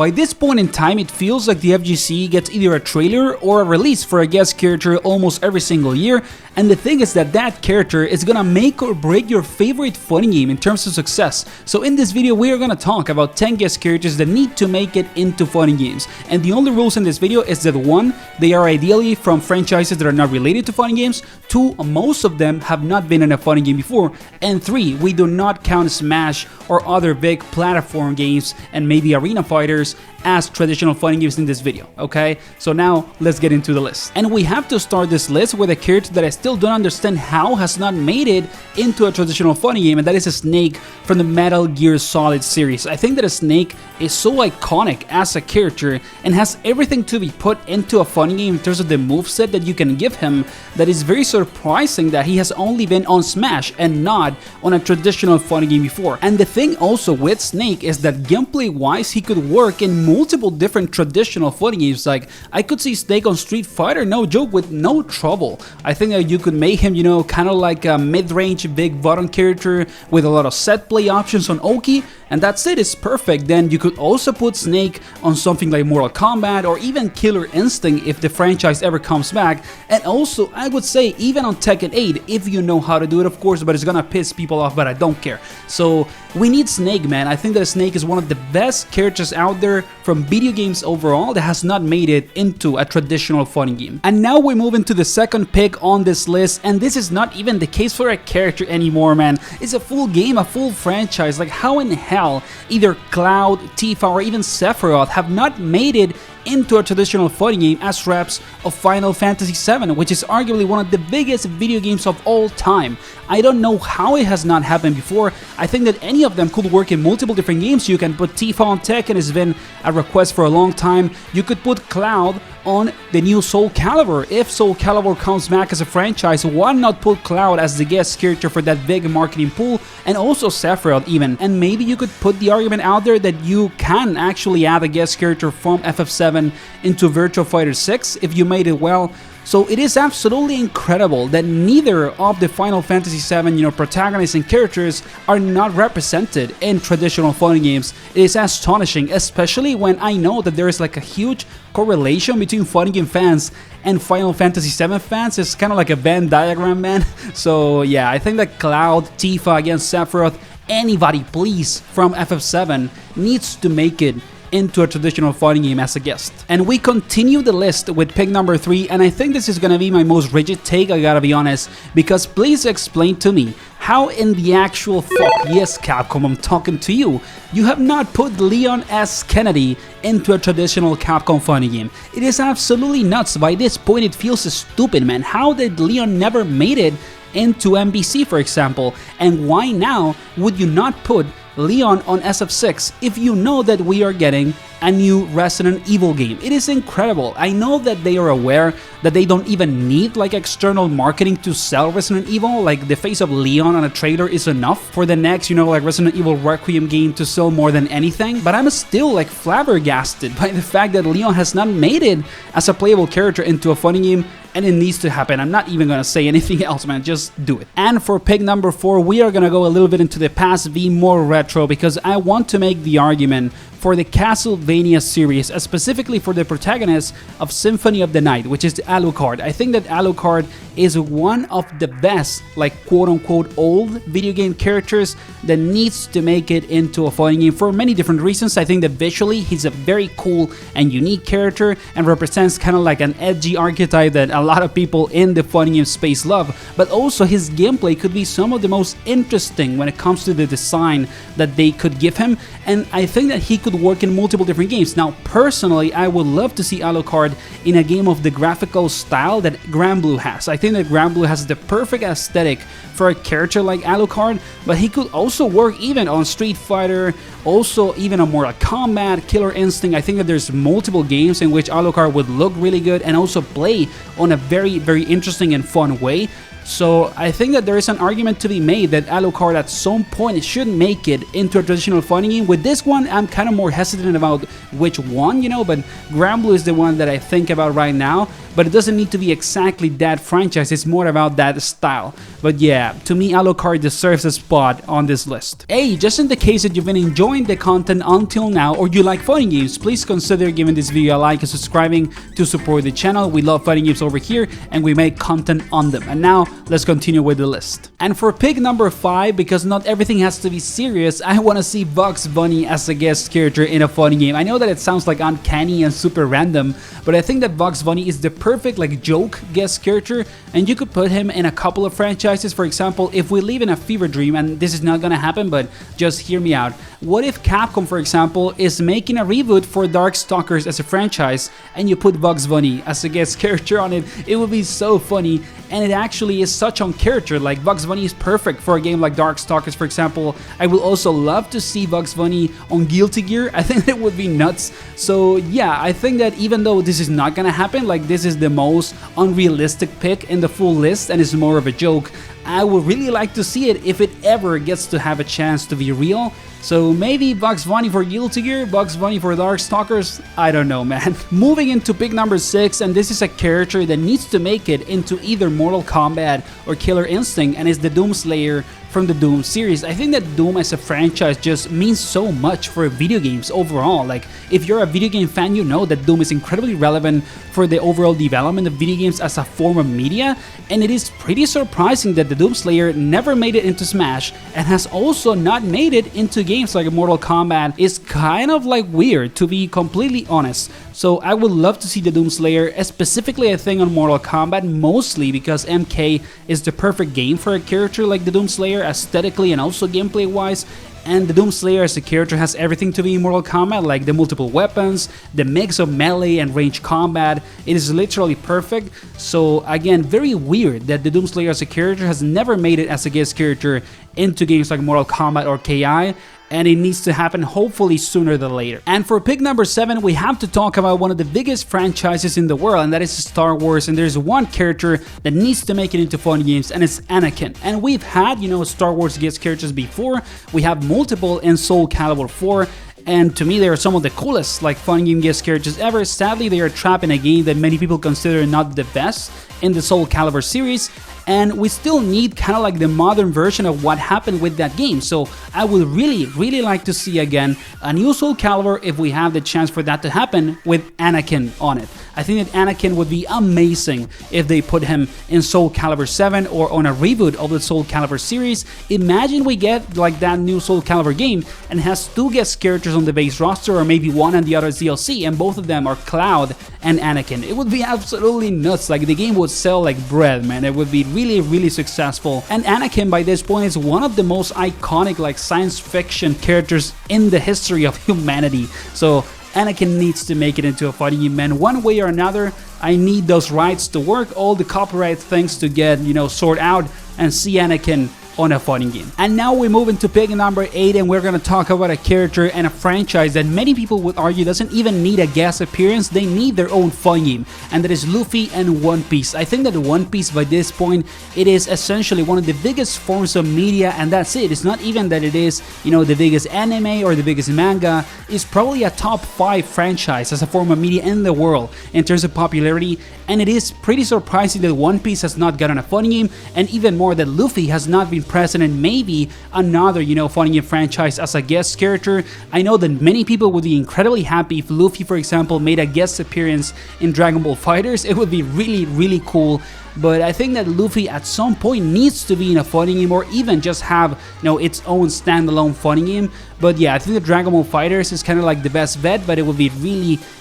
By this point in time, it feels like the FGC gets either a trailer or a release for a guest character almost every single year, and the thing is that that character is gonna make or break your favorite fighting game in terms of success. So in this video, we are gonna talk about 10 guest characters that need to make it into fighting games. And the only rules in this video is that 1, they are ideally from franchises that are not related to fighting games, 2, most of them have not been in a fighting game before, and 3, we do not count Smash or other big platform games and maybe arena fighters as traditional fighting games in this video, okay? So now let's get into the list. And we have to start this list with a character that I still don't understand how has not made it into a traditional fighting game, and that is a Snake from the Metal Gear Solid series. I think that a Snake is so iconic as a character and has everything to be put into a fighting game in terms of the moveset that you can give him, that is very surprising that he has only been on Smash and not on a traditional fighting game before. And the thing also with Snake is that gameplay wise he could work in multiple different traditional fighting games. Like, I could see Snake on Street Fighter, no joke, with no trouble. I think that you could make him, you know, kind of like a mid-range big button character with a lot of set play options on Oki, and that's it, it's perfect. Then you could also put Snake on something like Mortal Kombat or even Killer Instinct if the franchise ever comes back, and also I would say even on Tekken 8 if you know how to do it, of course, but it's gonna piss people off, but I don't care. So we need Snake, man. I think that Snake is one of the best characters out there from video games overall that has not made it into a traditional fighting game. And now we move into the second pick on this list, and this is not even the case for a character anymore, man. It's a full game, a full franchise. Like, how in hell either Cloud, Tifa, or even Sephiroth have not made it into a traditional fighting game as reps of Final Fantasy VII, which is arguably one of the biggest video games of all time. I don't know how it has not happened before. I think that any of them could work in multiple different games. You can put Tifa on Tekken, it's been a request for a long time. You could put Cloud on the new Soul Calibur. If Soul Calibur comes back as a franchise, why not put Cloud as the guest character for that big marketing pool, and also Sephiroth even. And maybe you could put the argument out there that you can actually add a guest character from FF7 into Virtua Fighter 6 if you made it well. So it is absolutely incredible that neither of the Final Fantasy VII, you know, protagonists and characters are not represented in traditional fighting games. It is astonishing, especially when I know that there is like a huge correlation between fighting game fans and Final Fantasy VII fans. It's kind of like a Venn diagram, man. So yeah, I think that Cloud, Tifa against Sephiroth, anybody please from FF7 needs to make it into a traditional fighting game as a guest. And we continue the list with pick number 3, and I think this is gonna be my most rigid take, I gotta be honest, because please explain to me how in the actual fuck, yes Capcom, I'm talking to you, you have not put Leon S. Kennedy into a traditional Capcom fighting game. It is absolutely nuts. By this point it feels stupid, man. How did Leon never made it into MBC, for example? And why now would you not put Leon on SF6 if you know that we are getting a new Resident Evil game? It is incredible. I know that they are aware that they don't even need like external marketing to sell Resident Evil. Like, the face of Leon on a trailer is enough for the next, you know, like Resident Evil Requiem game to sell more than anything. But I'm still like flabbergasted by the fact that Leon has not made it as a playable character into a fighting game, and it needs to happen. I'm not even gonna say anything else, man, just do it. And for pick number 4, we are gonna go a little bit into the past v more retro, because I want to make the argument for the Castlevania series, specifically for the protagonist of Symphony of the Night, which is Alucard. I think that Alucard is one of the best, like quote-unquote old video game characters that needs to make it into a fighting game for many different reasons. I think that visually he's a very cool and unique character and represents kind of like an edgy archetype that a lot of people in the fighting game space love, but also his gameplay could be some of the most interesting when it comes to the design that they could give him, and I think that he could work in multiple different games. Now, personally, I would love to see Alucard in a game of the graphical style that Granblue has. I think that Granblue has the perfect aesthetic for a character like Alucard, but he could also work even on Street Fighter, also even on Mortal Kombat, Killer Instinct. I think that there's multiple games in which Alucard would look really good and also play on a very, very interesting and fun way. So I think that there is an argument to be made that Alucard at some point should make it into a traditional fighting game. With this one, I'm kind of more hesitant about which one, but Granblue is the one that I think about right now. But it doesn't need to be exactly that franchise, it's more about that style. But yeah, to me Alucard deserves a spot on this list. Hey, just in the case that you've been enjoying the content until now or you like fighting games, please consider giving this video a like and subscribing to support the channel. We love fighting games over here and we make content on them. And now let's continue with the list. And for pick number 5, because not everything has to be serious, I want to see Bugs Bunny as a guest character in a fighting game. I know that it sounds like uncanny and super random, but I think that Bugs Bunny is the perfect like joke guest character, and you could put him in a couple of franchises. For example, if we live in a fever dream, and this is not gonna happen, but just hear me out. What if Capcom, for example, is making a reboot for Darkstalkers as a franchise, and you put Bugs Bunny as a guest character on it? It would be so funny, and it actually is such on character. Like, Bugs Bunny is perfect for a game like Darkstalkers, for example. I would also love to see Bugs Bunny on Guilty Gear. I think that would be nuts. So yeah, I think that even though this is not gonna happen, like this is the most unrealistic pick in the full list and it's more of a joke, I would really like to see it if it ever gets to have a chance to be real. So maybe Bugs Bunny for Guilty Gear, Bugs Bunny for Darkstalkers, I don't know, man. Moving into pick number 6, and this is a character that needs to make it into either Mortal Kombat or Killer Instinct, and is the Doomslayer from the Doom series. I think that Doom as a franchise just means so much for video games overall. Like, if you're a video game fan, you know that Doom is incredibly relevant for the overall development of video games as a form of media, and it is pretty surprising that the Doomslayer never made it into Smash and has also not made it into games like Mortal Kombat. Is kind of like weird, to be completely honest. So I would love to see the Doomslayer, specifically I think on Mortal Kombat, mostly because MK is the perfect game for a character like the Doomslayer, aesthetically and also gameplay wise. And the Doomslayer as a character has everything to be in Mortal Kombat, like the multiple weapons, the mix of melee and range combat. It is literally perfect. So again, very weird that the Doomslayer as a character has never made it as a guest character into games like Mortal Kombat or KI. And it needs to happen hopefully sooner than later. And for pick number 7, we have to talk about one of the biggest franchises in the world, and that is Star Wars. And there's one character that needs to make it into fun games, and it's Anakin. And we've had, Star Wars guest characters before. We have multiple in Soul Calibur 4. And to me, they are some of the coolest fun game guest characters ever. Sadly, they are trapped in a game that many people consider not the best in the Soul Calibur series, and we still need kind of like the modern version of what happened with that game. So I would really like to see again a new Soul Calibur, if we have the chance for that to happen, with Anakin on it. I think that Anakin would be amazing if they put him in Soul Calibur 7 or on a reboot of the Soul Calibur series. Imagine we get like that new Soul Calibur game and has 2 guest characters on the base roster, or maybe one and the other is DLC, and both of them are Cloud and Anakin. It would be absolutely nuts. Like, the game would sell like bread, man. It would be really successful. And Anakin by this point is one of the most iconic science fiction characters in the history of humanity. So Anakin needs to make it into a fighting game, man, one way or another. I need those rights to work, all the copyright things to get, sorted out, and see Anakin on a fighting game. And now we move into pick number 8, and we're gonna talk about a character and a franchise that many people would argue doesn't even need a guest appearance. They need their own fighting game, and that is Luffy and One Piece. I think that One Piece by this point, it is essentially one of the biggest forms of media, and that's it. It's not even that it is, the biggest anime or the biggest manga. It's probably a top 5 franchise as a form of media in the world in terms of popularity, and it is pretty surprising that One Piece has not gotten a fighting game, and even more that Luffy has not been present in maybe another, fighting game franchise as a guest character. I know that many people would be incredibly happy if Luffy, for example, made a guest appearance in Dragon Ball FighterZ. It would be really cool. But I think that Luffy at some point needs to be in a fighting game, or even just have, its own standalone fighting game. But yeah, I think the Dragon Ball FighterZ is kind of like the best bet, but it would be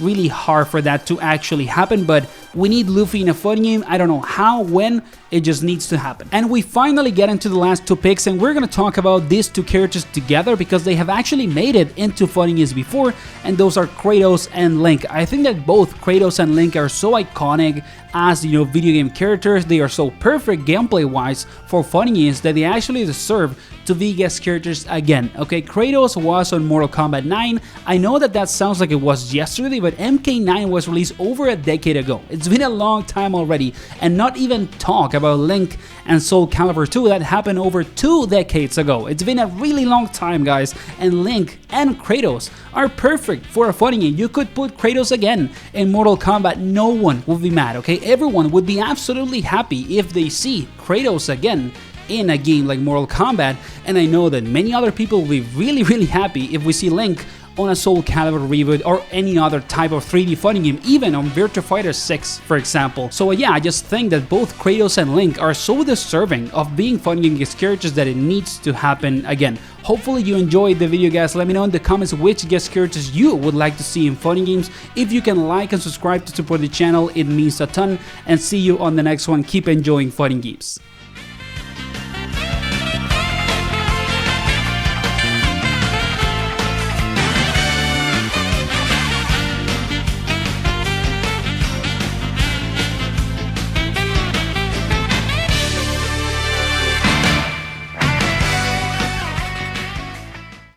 really hard for that to actually happen. But we need Luffy in a fighting game. I don't know how, when, it just needs to happen. And we finally get into the last 2 picks, and we're gonna talk about these 2 characters together because they have actually made it into fighting games before, and those are Kratos and Link. I think that both Kratos and Link are so iconic as, video game characters. They are so perfect gameplay wise for fighting games that they actually deserve to be guest characters again. Okay, Kratos was on Mortal Kombat 9. I know that sounds like it was yesterday, but MK9 was released over a decade ago. It's been a long time already, and not even talk about Link and Soul Calibur 2 that happened over 2 decades ago. It's been a really long time, guys, and Link and Kratos are perfect for a fighting game. You could put Kratos again in Mortal Kombat, no one would be mad, okay? Everyone would be absolutely happy if they see Kratos again in a game like Mortal Kombat, and I know that many other people will be really happy if we see Link on a Soul Calibur reboot or any other type of 3D fighting game, even on Virtua Fighter 6, for example. So yeah, I just think that both Kratos and Link are so deserving of being fighting game guest characters that it needs to happen again. Hopefully you enjoyed the video, guys. Let me know in the comments which guest characters you would like to see in fighting games. If you can like and subscribe to support the channel, it means a ton, and see you on the next one. Keep enjoying fighting games.